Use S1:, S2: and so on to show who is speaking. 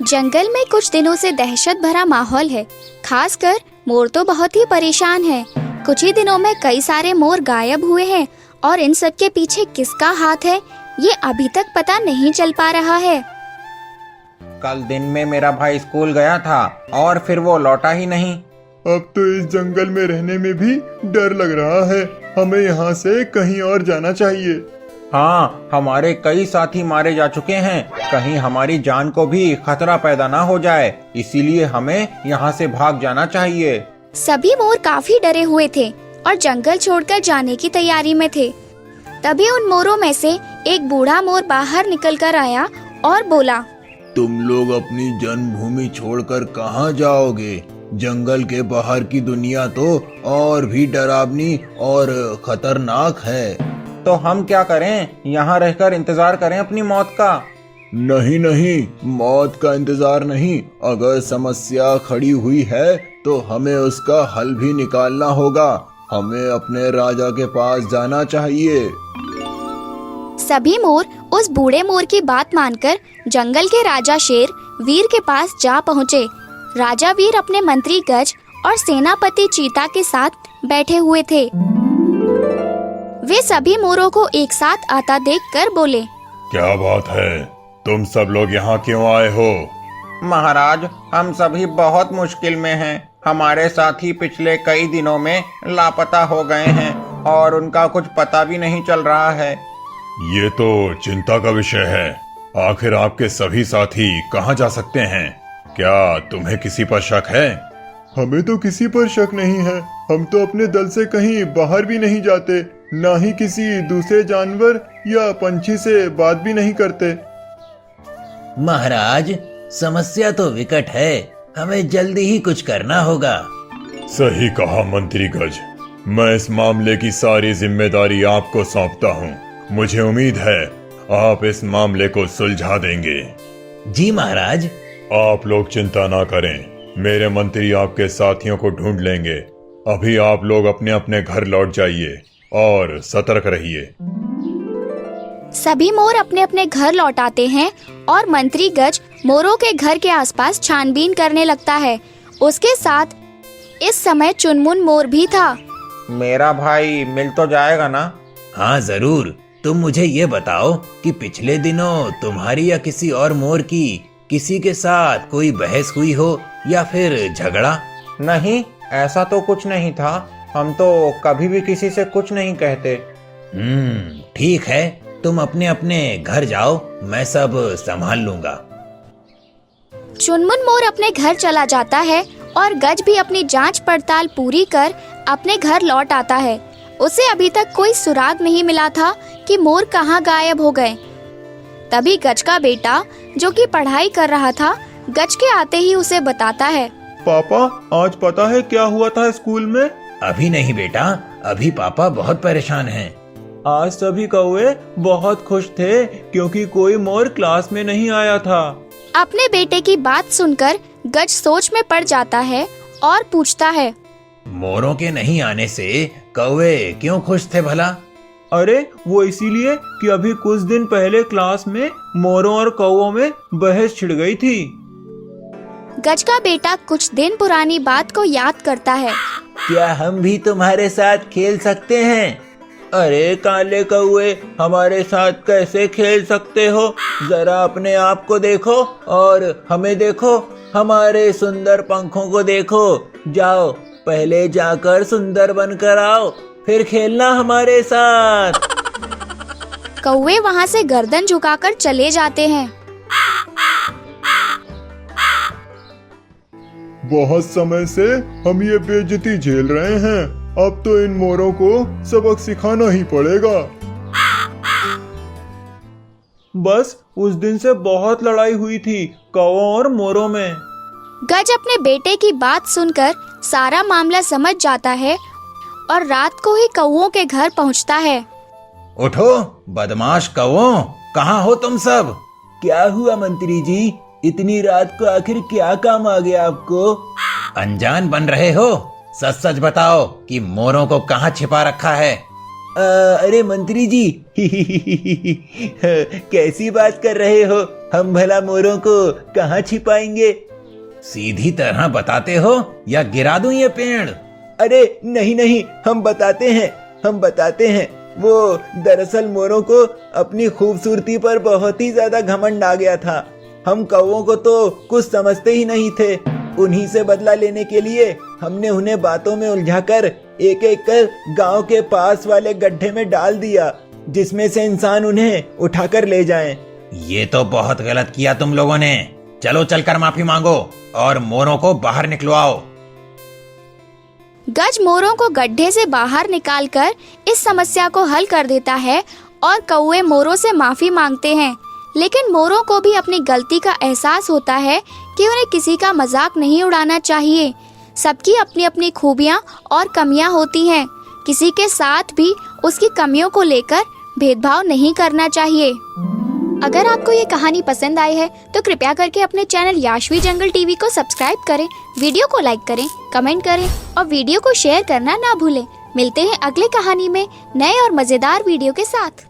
S1: जंगल में कुछ दिनों से दहशत भरा माहौल है। खासकर मोर तो बहुत ही परेशान है। कुछ ही दिनों में कई सारे मोर गायब हुए हैं और इन सब के पीछे किसका हाथ है ये अभी तक पता नहीं चल पा रहा है।
S2: कल दिन में मेरा भाई स्कूल गया था और फिर वो लौटा ही नहीं।
S3: अब तो इस जंगल में रहने में भी डर लग रहा है। हमें यहाँ से कहीं और जाना चाहिए।
S2: हाँ, हमारे कई साथी मारे जा चुके हैं। कहीं हमारी जान को भी खतरा पैदा ना हो जाए, इसीलिए हमें यहाँ से भाग जाना चाहिए।
S1: सभी मोर काफी डरे हुए थे और जंगल छोड़कर जाने की तैयारी में थे। तभी उन मोरों में से एक बूढ़ा मोर बाहर निकल कर आया और बोला,
S3: तुम लोग अपनी जन्मभूमि छोड़कर कहाँ जाओगे? जंगल के बाहर की दुनिया तो और भी डरावनी और खतरनाक है।
S2: तो हम क्या करें? यहाँ रहकर इंतजार करें अपनी मौत का?
S3: नहीं नहीं, मौत का इंतजार नहीं। अगर समस्या खड़ी हुई है तो हमें उसका हल भी निकालना होगा। हमें अपने राजा के पास जाना चाहिए।
S1: सभी मोर उस बूढ़े मोर की बात मानकर जंगल के राजा शेर वीर के पास जा पहुँचे। राजा वीर अपने मंत्री गज और सेनापति चीता के साथ बैठे हुए थे। वे सभी मोरों को एक साथ आता देखकर बोले,
S3: क्या बात है? तुम सब लोग यहाँ क्यों आए हो?
S2: महाराज, हम सभी बहुत मुश्किल में हैं। हमारे साथी पिछले कई दिनों में लापता हो गए हैं और उनका कुछ पता भी नहीं चल रहा है।
S3: ये तो चिंता का विषय है। आखिर आपके सभी साथी कहाँ जा सकते हैं? क्या तुम्हें किसी पर शक है? हमें तो किसी पर शक नहीं है। हम तो अपने दल से कहीं बाहर भी नहीं जाते, ना ही किसी दूसरे जानवर या पंछी से बात भी नहीं करते।
S4: महाराज, समस्या तो विकट है। हमें जल्दी ही कुछ करना होगा।
S3: सही कहा मंत्री गज। मैं इस मामले की सारी जिम्मेदारी आपको सौंपता हूँ। मुझे उम्मीद है आप इस मामले को सुलझा देंगे।
S4: जी महाराज।
S3: आप लोग चिंता ना करें, मेरे मंत्री आपके साथियों को ढूंढ लेंगे। अभी आप लोग अपने अपने घर लौट जाइए और सतर्क रहिए।
S1: सभी मोर अपने अपने घर लौट आते हैं और मंत्री गज मोरों के घर के आसपास छानबीन करने लगता है। उसके साथ इस समय चुनमुन मोर भी था।
S2: मेरा भाई मिल तो जाएगा ना?
S4: हाँ जरूर। तुम मुझे ये बताओ कि पिछले दिनों तुम्हारी या किसी और मोर की किसी के साथ कोई बहस हुई हो या फिर झगड़ा?
S2: नहीं, ऐसा तो कुछ नहीं था। हम तो कभी भी किसी से कुछ नहीं कहते।
S4: ठीक है, तुम अपने अपने घर जाओ, मैं सब संभाल लूंगा।
S1: चुनमुन मोर अपने घर चला जाता है और गज भी अपनी जांच पड़ताल पूरी कर अपने घर लौट आता है। उसे अभी तक कोई सुराग नहीं मिला था कि मोर कहाँ गायब हो गए। तभी गज का बेटा, जो कि पढ़ाई कर रहा था, गज के आते ही उसे बताता है,
S3: पापा, आज पता है क्या हुआ था स्कूल में?
S4: अभी नहीं बेटा, अभी पापा बहुत परेशान हैं।
S5: आज सभी कौवे बहुत खुश थे क्योंकि कोई मोर क्लास में नहीं आया था।
S1: अपने बेटे की बात सुनकर गज सोच में पड़ जाता है और पूछता है,
S4: मोरों के नहीं आने से कौवे क्यों खुश थे भला?
S5: अरे वो इसीलिए कि अभी कुछ दिन पहले क्लास में मोरों और कौवों में बहस छिड़ गई थी।
S1: गज का बेटा कुछ दिन पुरानी बात को याद करता है।
S4: क्या हम भी तुम्हारे साथ खेल सकते हैं?
S5: अरे काले कौवे, हमारे साथ कैसे खेल सकते हो? जरा अपने आप को देखो और हमें देखो, हमारे सुंदर पंखों को देखो। जाओ, पहले जाकर सुंदर बनकर आओ, फिर खेलना हमारे साथ।
S1: कौवे वहाँ से गर्दन झुकाकर चले जाते हैं।
S3: बहुत समय से हम ये बेइज्जती झेल रहे हैं। अब तो इन मोरों को सबक सिखाना ही पड़ेगा।
S5: बस उस दिन से बहुत लड़ाई हुई थी कौवों और मोरों में।
S1: गज अपने बेटे की बात सुनकर सारा मामला समझ जाता है और रात को ही कौवों के घर पहुंचता है।
S4: उठो बदमाश कौवों, कहाँ हो तुम सब?
S5: क्या हुआ मंत्री जी? इतनी रात को आखिर क्या काम आ गया आपको?
S4: अनजान बन रहे हो? सच सच बताओ कि मोरों को कहाँ छिपा रखा है?
S5: अरे मंत्री जी कैसी बात कर रहे हो? हम भला मोरों को कहाँ छिपाएंगे?
S4: सीधी तरह बताते हो या गिरा दूं ये पेड़?
S5: अरे नहीं नहीं, हम बताते हैं। वो दरअसल मोरों को अपनी खूबसूरती पर बहुत ही ज्यादा घमंड आ गया था। हम कौवों को तो कुछ समझते ही नहीं थे। उन्हीं से बदला लेने के लिए हमने उन्हें बातों में उलझाकर एक एक कर गांव के पास वाले गड्ढे में डाल दिया, जिसमें से इंसान उन्हें उठाकर ले जाएं।
S4: ये तो बहुत गलत किया तुम लोगों ने। चलो चलकर माफी मांगो और मोरों को बाहर निकलवाओ।
S1: गज मोरों को गड्ढे से बाहर निकालकर इस समस्या को हल कर देता है और कौवे मोरों से माफी मांगते हैं। लेकिन मोरों को भी अपनी गलती का एहसास होता है कि उन्हें किसी का मजाक नहीं उड़ाना चाहिए। सबकी अपनी अपनी खूबियाँ और कमियाँ होती हैं। किसी के साथ भी उसकी कमियों को लेकर भेदभाव नहीं करना चाहिए। अगर आपको ये कहानी पसंद आई है तो कृपया करके अपने चैनल याशवी जंगल टीवी को सब्सक्राइब करें, वीडियो को लाइक करें, कमेंट करें और वीडियो को शेयर करना ना भूलें। मिलते हैं अगले कहानी में नए और मजेदार वीडियो के साथ।